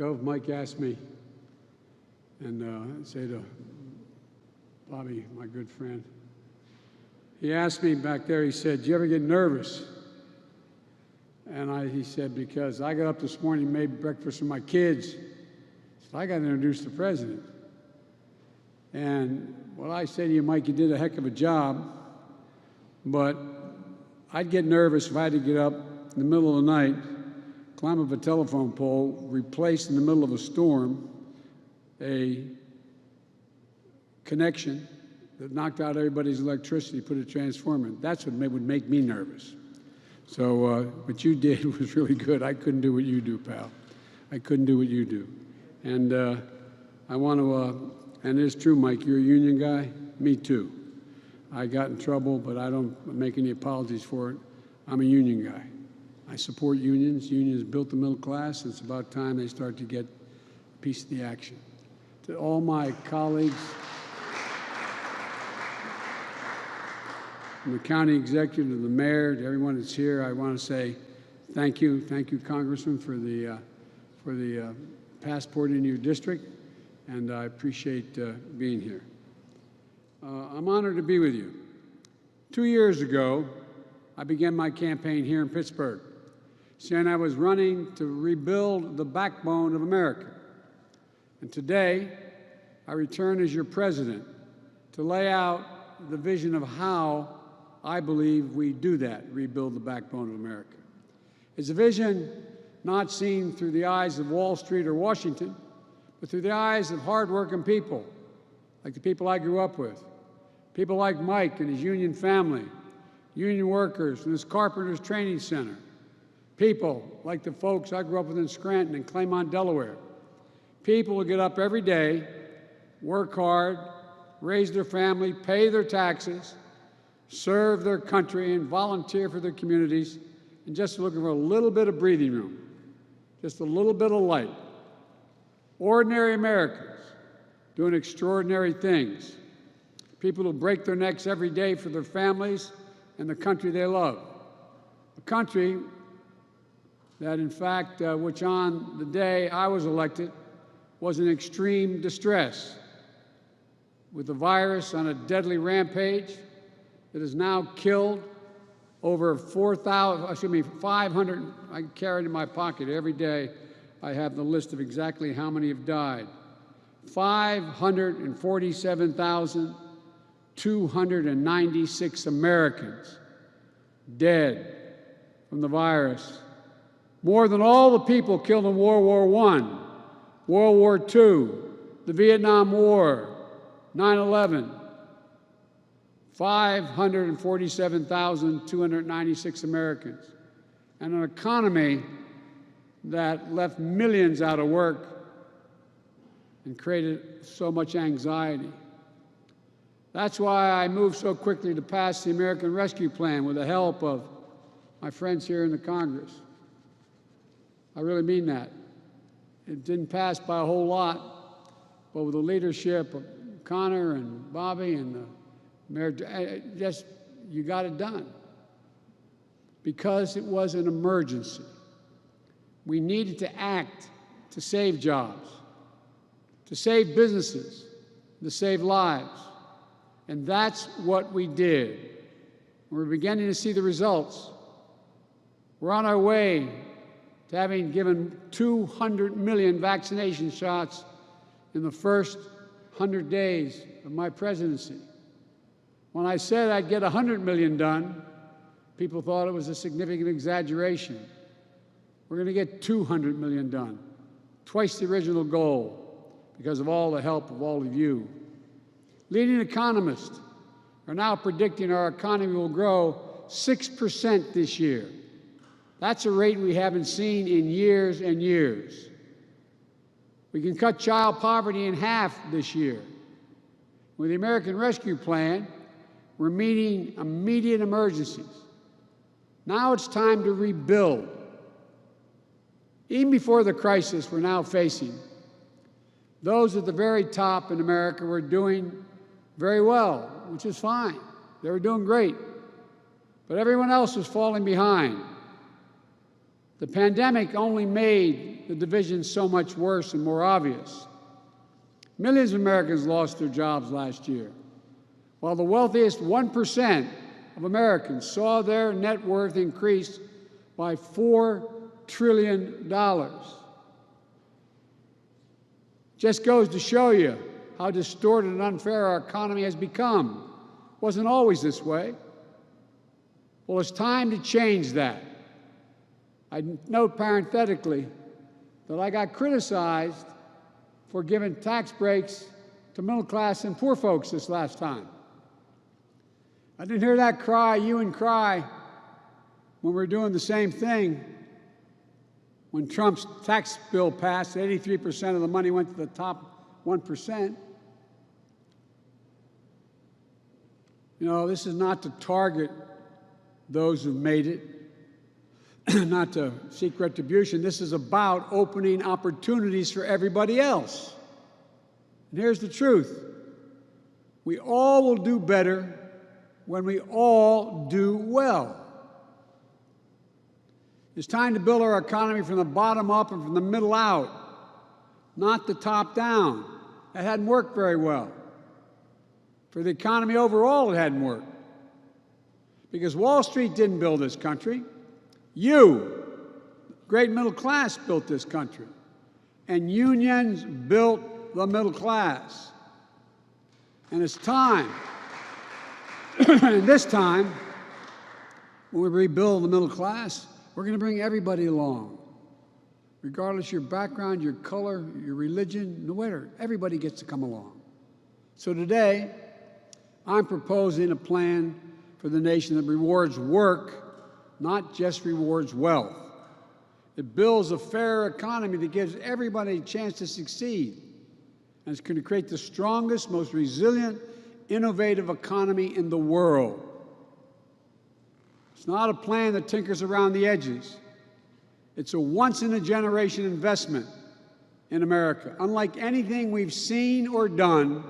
go. Mike asked me, and say to Bobby, my good friend, he asked me back there, he said, do you ever get nervous? And he said, because I got up this morning and made breakfast for my kids. So I got to introduce the president. And what I say to you, Mike, you did a heck of a job, but I'd get nervous if I had to get up in the middle of the night, climb up a telephone pole, replace in the middle of a storm a connection that knocked out everybody's electricity, put a transformer in. That's what would make me nervous. So what you did was really good. I couldn't do what you do, pal. I couldn't do what you do. And I want to, and it's true, Mike, you're a union guy. Me too. I got in trouble, but I don't make any apologies for it. I'm a union guy. I support unions. Unions built the middle class. It's about time they start to get a piece of the action. To all my colleagues, from the county executive to the mayor, to everyone that's here, I want to say thank you. Thank you, Congressman, for the passport into your district, and I appreciate being here. I'm honored to be with you. 2 years ago, I began my campaign here in Pittsburgh, saying I was running to rebuild the backbone of America. And today, I return as your president to lay out the vision of how I believe we do that, rebuild the backbone of America. It's a vision not seen through the eyes of Wall Street or Washington, but through the eyes of hardworking people, like the people I grew up with. People like Mike and his union family, union workers from this Carpenters Training Center. People like the folks I grew up with in Scranton and Claymont, Delaware. People who get up every day, work hard, raise their family, pay their taxes, serve their country, and volunteer for their communities, and just looking for a little bit of breathing room, just a little bit of light. Ordinary Americans doing extraordinary things. People who break their necks every day for their families and the country they love. A country that, in fact, which on the day I was elected was in extreme distress, with the virus on a deadly rampage that has now killed over 500, I carry it in my pocket every day. I have the list of exactly how many have died. 547,296 Americans dead from the virus. More than all the people killed in World War I, World War II, the Vietnam War, 9/11. 547,296 Americans. And an economy that left millions out of work and created so much anxiety. That's why I moved so quickly to pass the American Rescue Plan with the help of my friends here in the Congress. I really mean that. It didn't pass by a whole lot, but with the leadership of Connor and Bobby and the Mayor, you got it done. Because it was an emergency. We needed to act to save jobs, to save businesses, to save lives. And that's what we did. We're beginning to see the results. We're on our way to having given 200 million vaccination shots in the first 100 days of my presidency. When I said I'd get 100 million done, people thought it was a significant exaggeration. We're going to get 200 million done, twice the original goal, because of all the help of all of you. Leading economists are now predicting our economy will grow 6% this year. That's a rate we haven't seen in years and years. We can cut child poverty in half this year. With the American Rescue Plan, we're meeting immediate emergencies. Now it's time to rebuild. Even before the crisis we're now facing, those at the very top in America were doing very well, which is fine. They were doing great. But everyone else was falling behind. The pandemic only made the division so much worse and more obvious. Millions of Americans lost their jobs last year, while the wealthiest 1% of Americans saw their net worth increase by $4 trillion. Just goes to show you how distorted and unfair our economy has become. It wasn't always this way. Well, it's time to change that. I note parenthetically that I got criticized for giving tax breaks to middle class and poor folks this last time. I didn't hear that cry, you and cry, when we were doing the same thing. When Trump's tax bill passed, 83% of the money went to the top 1%. You know, this is not to target those who've made it, not to seek retribution. This is about opening opportunities for everybody else. And here's the truth. We all will do better when we all do well. It's time to build our economy from the bottom up and from the middle out, not the top down. That hadn't worked very well. For the economy overall, it hadn't worked. Because Wall Street didn't build this country. You, great middle class, built this country. And unions built the middle class. And it's time, and this time, when we rebuild the middle class, we're going to bring everybody along. Regardless of your background, your color, your religion, no matter, everybody gets to come along. So today, I'm proposing a plan for the nation that rewards work, not just rewards wealth. It builds a fair economy that gives everybody a chance to succeed. And it's going to create the strongest, most resilient, innovative economy in the world. It's not a plan that tinkers around the edges. It's a once-in-a-generation investment in America, unlike anything we've seen or done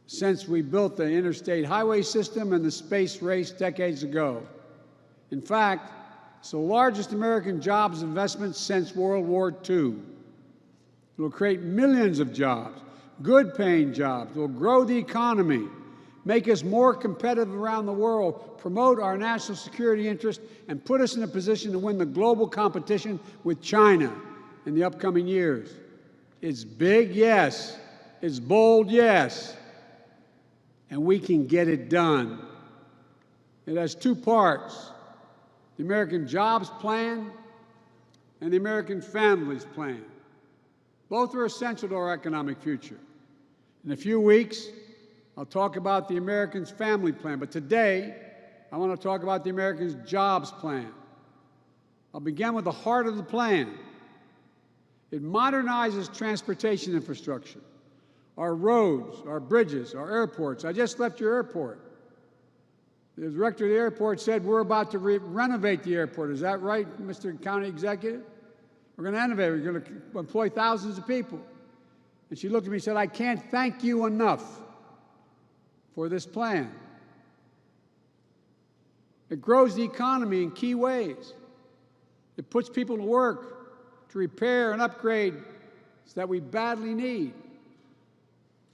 since we built the interstate highway system and the space race decades ago. In fact, it's the largest American jobs investment since World War II. It will create millions of jobs, good-paying jobs. It will grow the economy, make us more competitive around the world, promote our national security interests, and put us in a position to win the global competition with China in the upcoming years. It's big, yes. It's bold, yes. And we can get it done. It has two parts: the American Jobs Plan and the American Families Plan. Both are essential to our economic future. In a few weeks, I'll talk about the Americans' Family Plan, but today, I want to talk about the Americans' Jobs Plan. I'll begin with the heart of the plan. It modernizes transportation infrastructure, our roads, our bridges, our airports. I just left your airport. The director of the airport said we're about to renovate the airport. Is that right, Mr. County Executive? We're going to innovate. We're going to employ thousands of people. And she looked at me and said, I can't thank you enough for this plan. It grows the economy in key ways. It puts people to work to repair and upgrade that we badly need.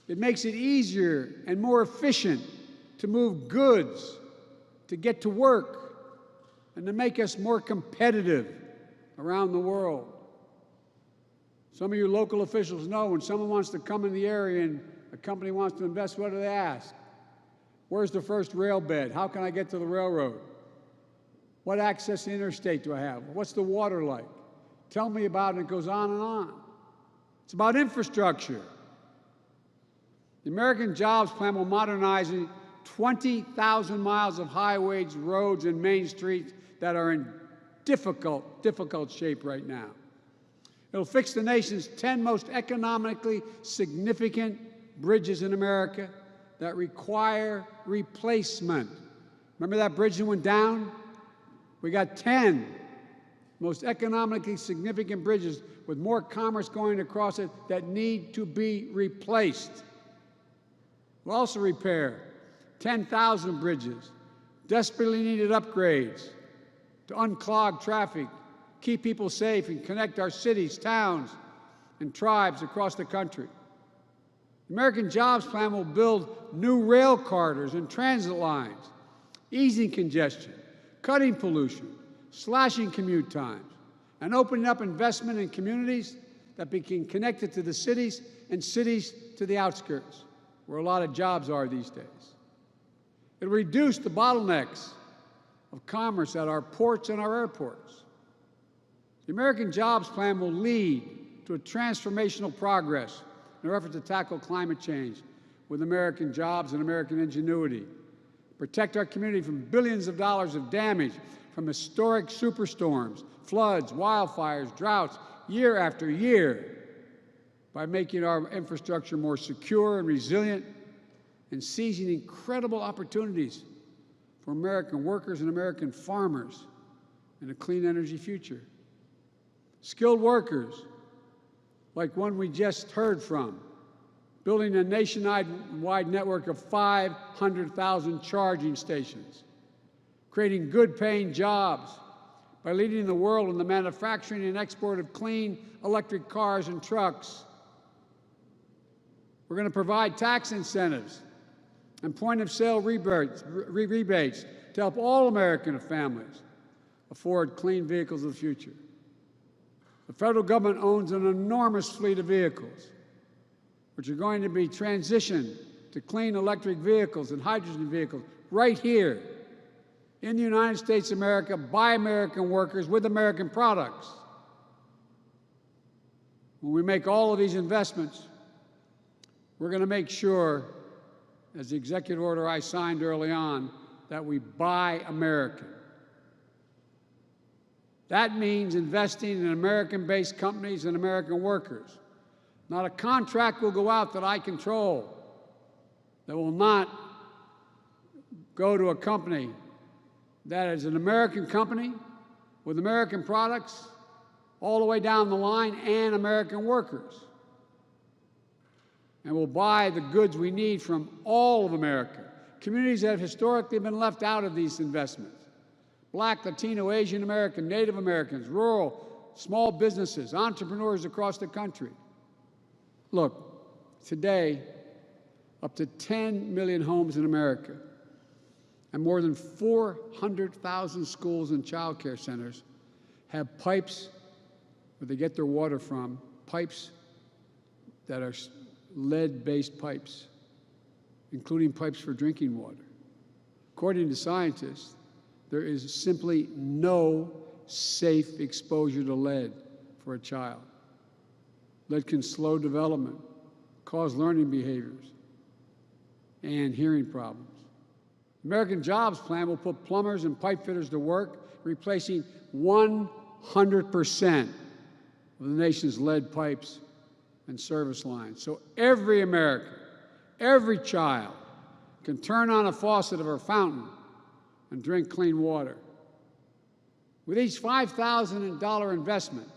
It makes it easier and more efficient to move goods, to get to work, and to make us more competitive around the world. Some of you local officials know when someone wants to come in the area and a company wants to invest, what do they ask? Where's the first rail bed? How can I get to the railroad? What access to the interstate do I have? What's the water like? Tell me about it. It goes on and on. It's about infrastructure. The American Jobs Plan will modernize 20,000 miles of highways, roads, and main streets that are in difficult shape right now. It'll fix the nation's 10 most economically significant bridges in America that require replacement. Remember that bridge that went down? We got 10 most economically significant bridges with more commerce going across it that need to be replaced. We'll also repair 10,000 bridges, desperately needed upgrades to unclog traffic keep people safe, and connect our cities, towns, and tribes across the country. The American Jobs Plan will build new rail corridors and transit lines, easing congestion, cutting pollution, slashing commute times, and opening up investment in communities that become connected to the cities and cities to the outskirts, where a lot of jobs are these days. It'll reduce the bottlenecks of commerce at our ports and our airports. The American Jobs Plan will lead to a transformational progress in our effort to tackle climate change with American jobs and American ingenuity, protect our community from billions of dollars of damage from historic superstorms, floods, wildfires, droughts, year after year, by making our infrastructure more secure and resilient and seizing incredible opportunities for American workers and American farmers in a clean energy future. Skilled workers, like one we just heard from, building a nationwide network of 500,000 charging stations, creating good-paying jobs by leading the world in the manufacturing and export of clean electric cars and trucks. We're going to provide tax incentives and point-of-sale rebates to help all American families afford clean vehicles of the future. The federal government owns an enormous fleet of vehicles, which are going to be transitioned to clean electric vehicles and hydrogen vehicles right here in the United States of America by American workers with American products. When we make all of these investments, we're going to make sure, as the executive order I signed early on, that we buy American. That means investing in American-based companies and American workers. Not a contract will go out that I control that will not go to a company that is an American company with American products all the way down the line and American workers. And we'll buy the goods we need from all of America, communities that have historically been left out of these investments. Black, Latino, Asian American, Native Americans, rural, small businesses, entrepreneurs across the country. Look, today, up to 10 million homes in America and more than 400,000 schools and child care centers have pipes where they get their water from, pipes that are lead-based pipes, including pipes for drinking water. According to scientists, there is simply no safe exposure to lead for a child. Lead can slow development, cause learning behaviors, and hearing problems. The American Jobs Plan will put plumbers and pipe fitters to work, replacing 100% of the nation's lead pipes and service lines. So every American, every child can turn on a faucet of our fountain and drink clean water. With each $5,000 investment,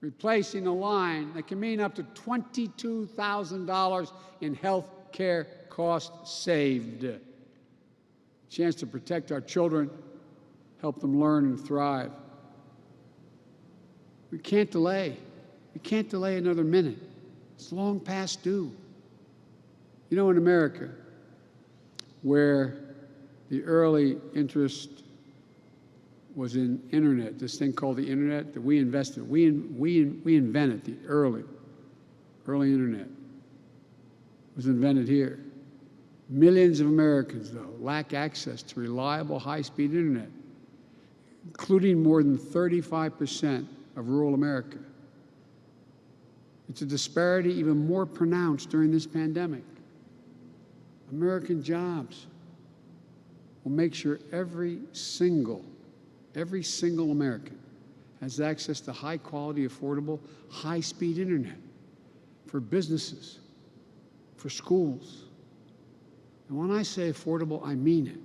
replacing a line that can mean up to $22,000 in health care costs saved. Chance to protect our children, help them learn and thrive. We can't delay. We can't delay another minute. It's long past due. You know, in America, where the early interest was in internet, this thing called the internet that we invested. We invented the early internet. It was invented here. Millions of Americans, though, lack access to reliable high-speed internet, including more than 35% of rural America. It's a disparity even more pronounced during this pandemic. American jobs will make sure every single American has access to high-quality, affordable, high-speed internet for businesses, for schools. And when I say affordable, I mean it.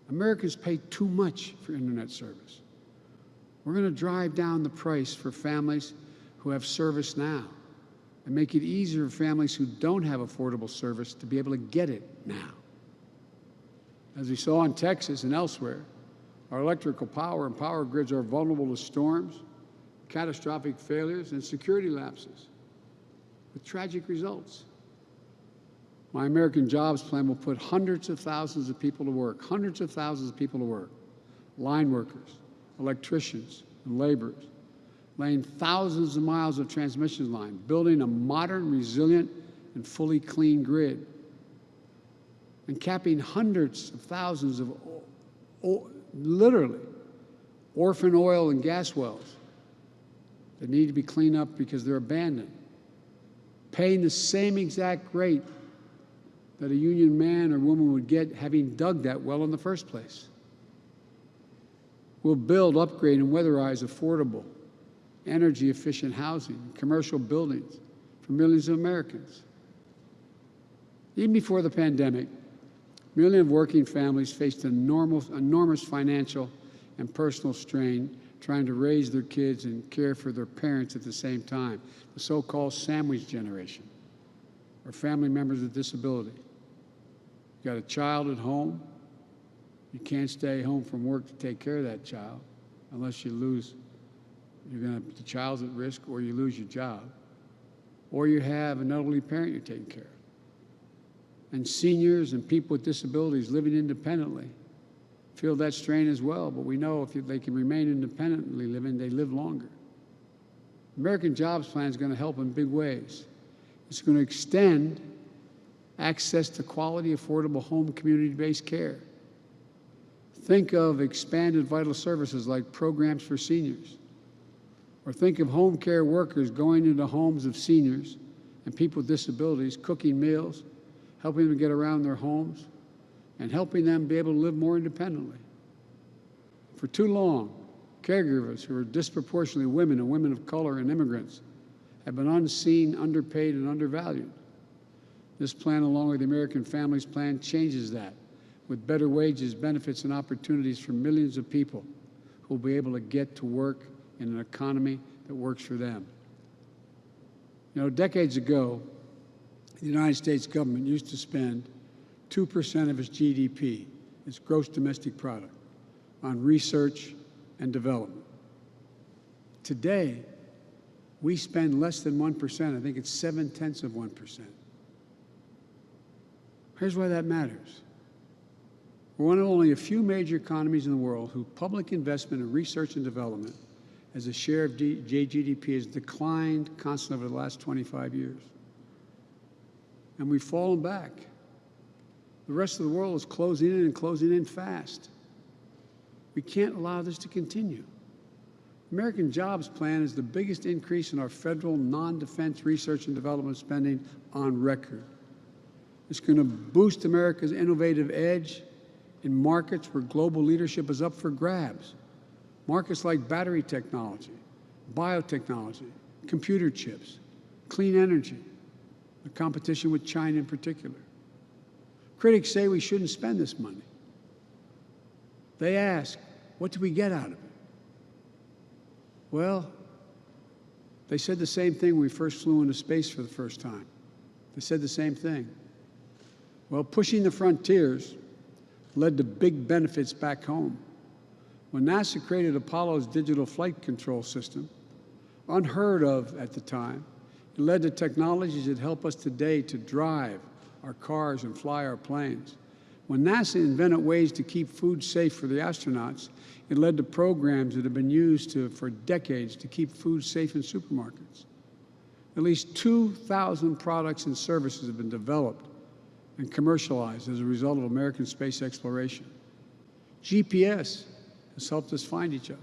Americans pay too much for internet service. We're going to drive down the price for families who have service now and make it easier for families who don't have affordable service to be able to get it now. As we saw in Texas and elsewhere, Our electrical power and power grids are vulnerable to storms, catastrophic failures, and security lapses, with tragic results. My American Jobs Plan will put hundreds of thousands of people to work, hundreds of thousands of people to work, line workers, electricians, and laborers, laying thousands of miles of transmission line, building a modern, resilient, and fully clean grid, and capping hundreds of thousands of, literally, orphan oil and gas wells that need to be cleaned up because they're abandoned, paying the same exact rate that a union man or woman would get having dug that well in the first place. We'll build, upgrade, and weatherize affordable, energy-efficient housing and commercial buildings for millions of Americans. Even before the pandemic, millions of working families faced enormous financial and personal strain trying to raise their kids and care for their parents at the same time, the so-called sandwich generation, or family members with disability. You got a child at home, you can't stay home from work to take care of that child unless you lose, the child's at risk, or you lose your job, or you have an elderly parent you're taking care of. And seniors and people with disabilities living independently feel that strain as well, but we know if they can remain independently living, they live longer. American Jobs Plan is going to help in big ways. It's going to extend access to quality, affordable home community-based care. Think of expanded vital services like programs for seniors. Or think of home care workers going into homes of seniors and people with disabilities, cooking meals, helping them get around their homes, and helping them be able to live more independently. For too long, caregivers who are disproportionately women and women of color and immigrants have been unseen, underpaid, and undervalued. This plan, along with the American Families Plan, changes that with better wages, benefits, and opportunities for millions of people who will be able to get to work in an economy that works for them. You know, decades ago, the United States government used to spend 2% of its GDP, its gross domestic product, on research and development. Today, we spend less than 1%. I think it's 0.7%. Here's why that matters. We're one of only a few major economies in the world whose public investment in research and development as a share of GDP has declined constantly over the last 25 years. And we've fallen back. The rest of the world is closing in and closing in fast. We can't allow this to continue. American Jobs Plan is the biggest increase in our federal non-defense research and development spending on record. It's going to boost America's innovative edge in markets where global leadership is up for grabs. Markets like battery technology, biotechnology, computer chips, clean energy, the competition with China in particular. Critics say we shouldn't spend this money. They ask, what do we get out of it? Well, they said the same thing when we first flew into space for the first time. They said the same thing. Well, pushing the frontiers led to big benefits back home. When NASA created Apollo's digital flight control system, unheard of at the time, it led to technologies that help us today to drive our cars and fly our planes. When NASA invented ways to keep food safe for the astronauts, it led to programs that have been used for decades to keep food safe in supermarkets. At least 2,000 products and services have been developed and commercialized as a result of American space exploration. GPS has helped us find each other.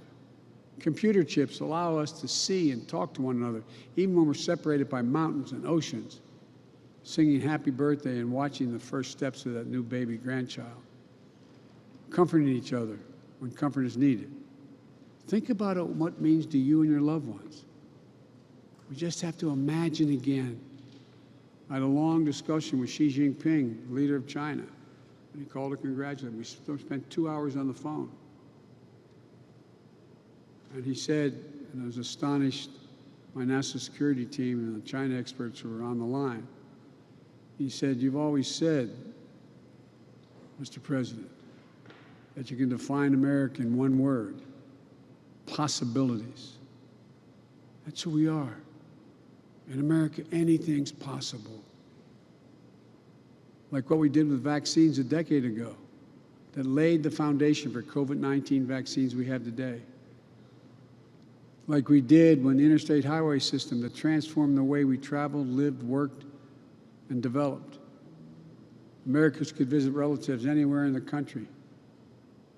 Computer chips allow us to see and talk to one another, even when we're separated by mountains and oceans, singing happy birthday and watching the first steps of that new baby grandchild, comforting each other when comfort is needed. Think about what it means to you and your loved ones. We just have to imagine again. I had a long discussion with Xi Jinping, leader of China, and he called to congratulate me. We spent 2 hours on the phone. And he said, and I was astonished, my national security team and the China experts who were on the line, he said, you've always said, Mr. President, that you can define America in one word: possibilities. That's who we are. In America, anything's possible. Like what we did with vaccines a decade ago, that laid the foundation for COVID-19 vaccines we have today. Like we did when the interstate highway system that transformed the way we traveled, lived, worked, and developed. Americans could visit relatives anywhere in the country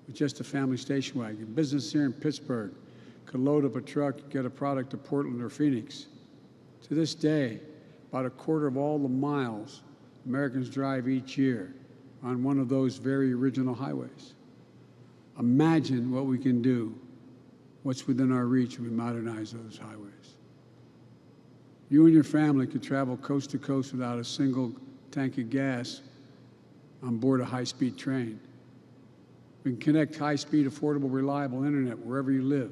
with just a family station wagon. Business here in Pittsburgh could load up a truck, get a product to Portland or Phoenix. To this day, about a quarter of all the miles Americans drive each year on one of those very original highways. Imagine what we can do, what's within our reach if we modernize those highways. You and your family could travel coast to coast without a single tank of gas on board a high-speed train. We can connect high-speed, affordable, reliable internet wherever you live.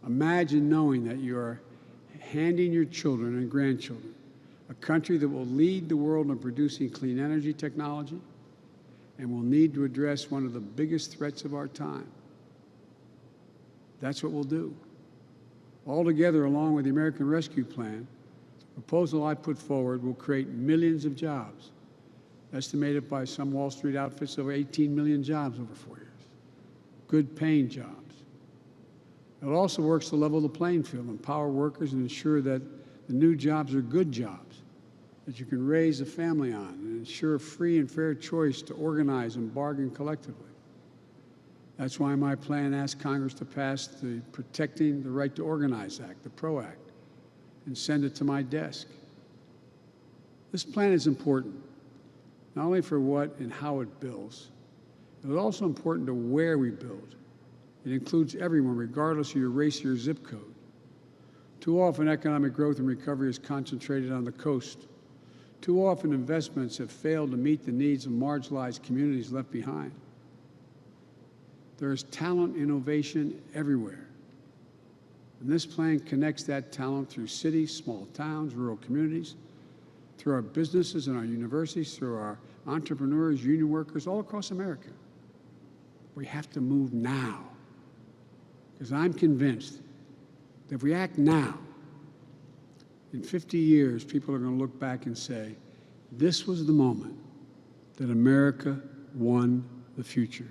Imagine knowing that you are handing your children and grandchildren a country that will lead the world in producing clean energy technology and will need to address one of the biggest threats of our time. That's what we'll do. Altogether, along with the American Rescue Plan, the proposal I put forward will create millions of jobs, estimated by some Wall Street outfits over 18 million jobs over 4 years, good paying jobs. It also works to level the playing field, empower workers, and ensure that the new jobs are good jobs that you can raise a family on, and ensure free and fair choice to organize and bargain collectively. That's why my plan asks Congress to pass the Protecting the Right to Organize Act, the PRO Act, and send it to my desk. This plan is important, not only for what and how it builds, but it's also important to where we build. It includes everyone, regardless of your race or your zip code. Too often, economic growth and recovery is concentrated on the coast. Too often, investments have failed to meet the needs of marginalized communities left behind. There is talent, innovation everywhere. And this plan connects that talent through cities, small towns, rural communities, through our businesses and our universities, through our entrepreneurs, union workers, all across America. We have to move now, because I'm convinced that if we act now, in 50 years, people are going to look back and say, this was the moment that America won the future.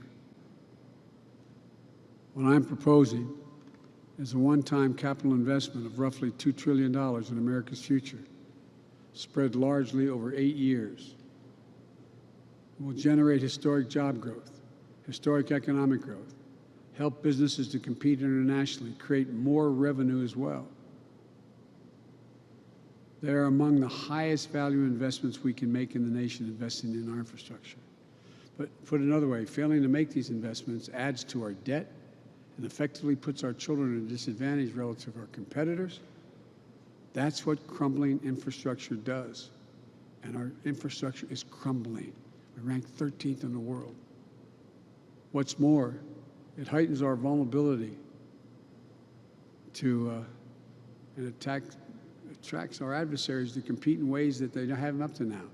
What I'm proposing is a one-time capital investment of roughly $2 trillion in America's future, spread largely over 8 years. It will generate historic job growth, historic economic growth, help businesses to compete internationally, create more revenue as well. They're among the highest value investments we can make in the nation, investing in our infrastructure. But put another way, failing to make these investments adds to our debt and effectively puts our children at a disadvantage relative to our competitors. That's what crumbling infrastructure does. And our infrastructure is crumbling. We rank 13th in the world. What's more, it heightens our vulnerability to and attracts our adversaries to compete in ways that they haven't up to now.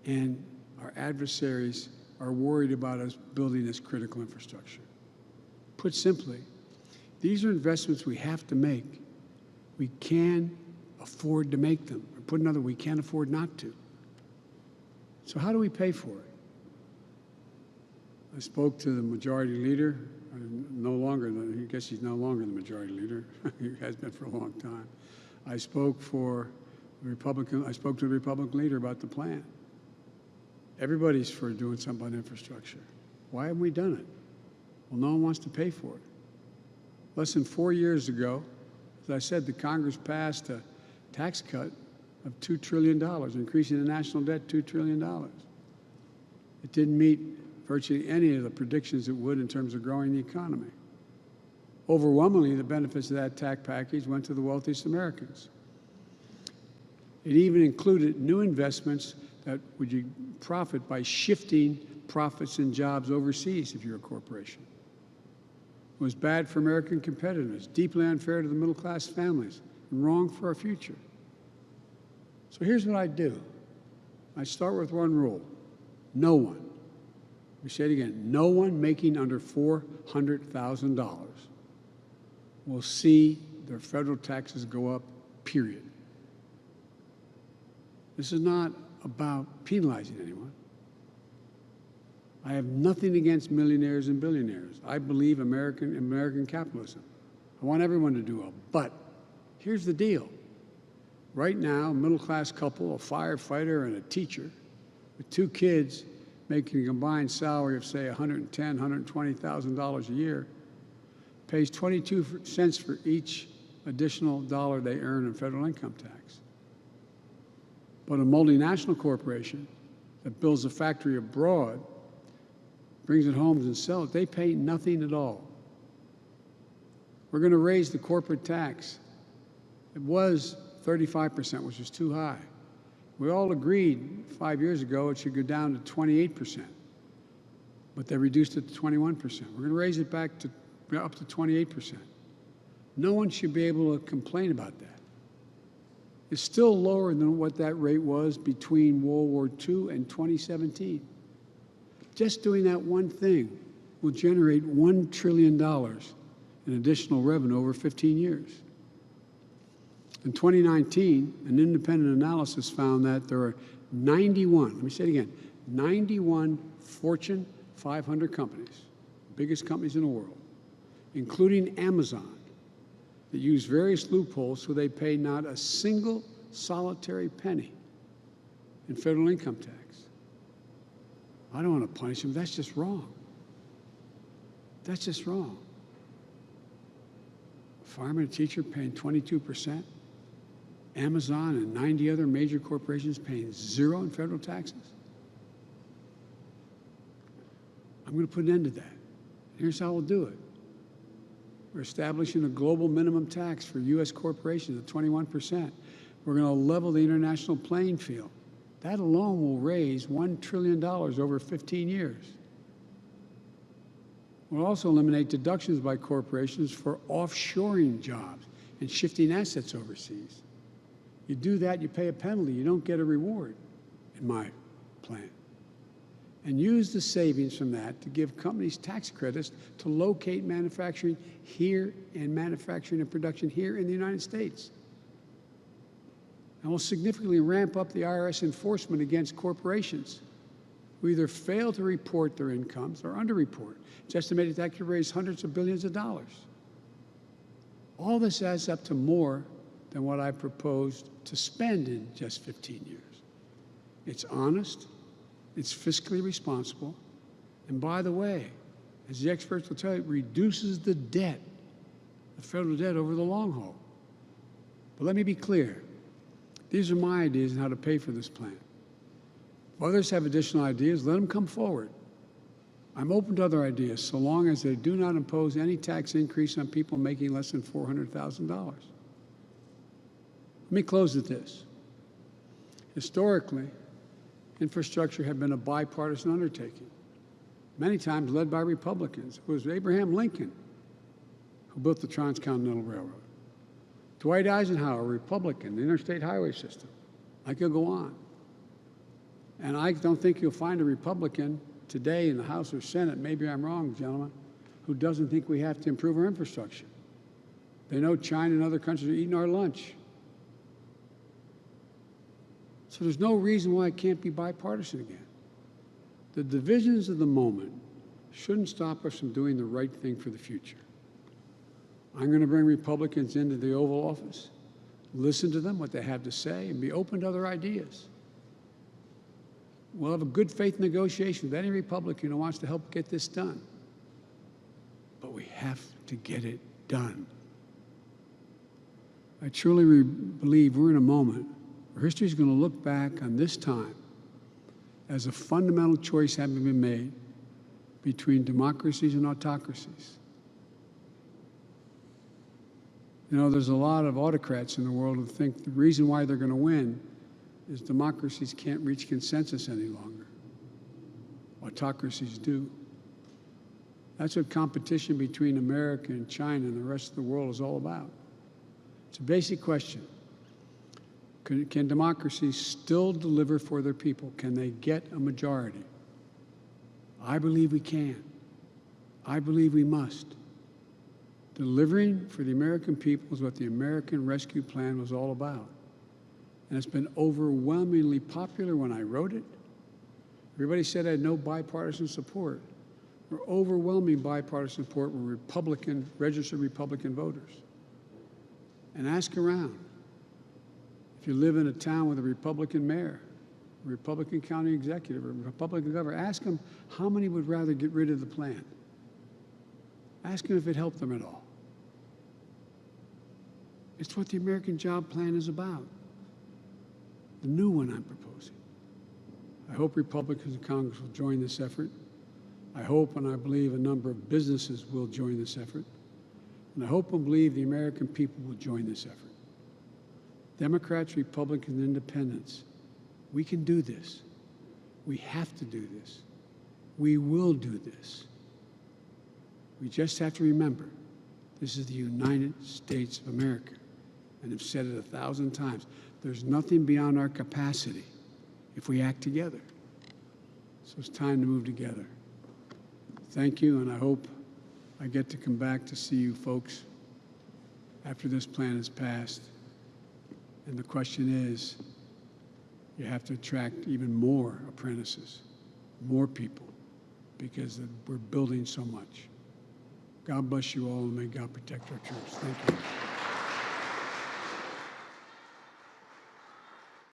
And our adversaries are worried about us building this critical infrastructure. Put simply, these are investments we have to make. We can afford to make them. Or put another, we can't afford not to. So how do we pay for it? I spoke to the majority leader, I guess he's no longer the majority leader. He has been for a long time. I spoke to the Republican leader about the plan. Everybody's for doing something on infrastructure. Why haven't we done it? Well, no one wants to pay for it. Less than 4 years ago, as I said, the Congress passed a tax cut of $2 trillion, increasing the national debt $2 trillion. It didn't meet virtually any of the predictions it would in terms of growing the economy. Overwhelmingly, the benefits of that tax package went to the wealthiest Americans. It even included new investments that would profit by shifting profits and jobs overseas if you're a corporation. It was bad for American competitiveness, deeply unfair to the middle-class families, and wrong for our future. So here's what I do. I start with one rule. No one, Let me say it again. No one making under $400,000 will see their federal taxes go up, period. This is not about penalizing anyone. I have nothing against millionaires and billionaires. I believe American capitalism. I want everyone to do well. But here's the deal. Right now, a middle-class couple, a firefighter and a teacher, with 2 kids making a combined salary of, say, $110,000, $120,000 a year, pays 22 cents for each additional dollar they earn in federal income tax. But a multinational corporation that builds a factory abroad, brings it home and sells it, they pay nothing at all. We're going to raise the corporate tax. It was 35%, which is too high. We all agreed 5 years ago it should go down to 28%, but they reduced it to 21%. We're going to raise it back to up to 28%. No one should be able to complain about that. It's still lower than what that rate was between World War II and 2017. Just doing that one thing will generate $1 trillion in additional revenue over 15 years. In 2019, an independent analysis found that there are 91, let me say it again, 91 Fortune 500 companies, biggest companies in the world, including Amazon, that use various loopholes so they pay not a single solitary penny in federal income tax. I don't want to punish them. That's just wrong. That's just wrong. A fireman, a teacher paying 22%. Amazon and 90 other major corporations paying 0 in federal taxes. I'm going to put an end to that. Here's how we'll do it. We're establishing a global minimum tax for U.S. corporations at 21%. We're going to level the international playing field. That alone will raise $1 trillion over 15 years. We'll also eliminate deductions by corporations for offshoring jobs and shifting assets overseas. You do that, you pay a penalty. You don't get a reward, in my plan. And use the savings from that to give companies tax credits to locate manufacturing here and manufacturing and production here in the United States. And we'll significantly ramp up the IRS enforcement against corporations who either fail to report their incomes or underreport. It's estimated that could raise hundreds of billions of dollars. All this adds up to more than what I proposed to spend in just 15 years. It's honest, it's fiscally responsible, and by the way, as the experts will tell you, it reduces the debt, the federal debt over the long haul. But let me be clear. These are my ideas on how to pay for this plan. If others have additional ideas, let them come forward. I'm open to other ideas so long as they do not impose any tax increase on people making less than $400,000. Let me close with this. Historically, infrastructure had been a bipartisan undertaking, many times led by Republicans. It was Abraham Lincoln who built the Transcontinental Railroad. Dwight Eisenhower, Republican, the interstate highway system. I could go on. And I don't think you'll find a Republican today in the House or Senate, maybe I'm wrong, gentlemen, who doesn't think we have to improve our infrastructure. They know China and other countries are eating our lunch. So there's no reason why it can't be bipartisan again. The divisions of the moment shouldn't stop us from doing the right thing for the future. I'm going to bring Republicans into the Oval Office, listen to them, what they have to say, and be open to other ideas. We'll have a good faith negotiation with any Republican who wants to help get this done. But we have to get it done. I truly believe we're in a moment where history is going to look back on this time as a fundamental choice having been made between democracies and autocracies. You know, there's a lot of autocrats in the world who think the reason why they're going to win is democracies can't reach consensus any longer. Autocracies do. That's what competition between America and China and the rest of the world is all about. It's a basic question. Can democracies still deliver for their people? Can they get a majority? I believe we can. I believe we must. Delivering for the American people is what the American Rescue Plan was all about. And it's been overwhelmingly popular when I wrote it. Everybody said I had no bipartisan support. We're overwhelming bipartisan support with registered Republican voters. And ask around. If you live in a town with a Republican mayor, a Republican county executive, or a Republican governor, ask them how many would rather get rid of the plan. Ask them if it helped them at all. It's what the American Job Plan is about. The new one I'm proposing. I hope Republicans in Congress will join this effort. I hope and I believe a number of businesses will join this effort. And I hope and believe the American people will join this effort. Democrats, Republicans, and Independents, we can do this. We have to do this. We will do this. We just have to remember, this is the United States of America. And I've said it 1,000 times. There's nothing beyond our capacity if we act together. So it's time to move together. Thank you, and I hope I get to come back to see you folks after this plan is passed. And the question is, you have to attract even more apprentices, more people, because we're building so much. God bless you all, and may God protect our troops. Thank you.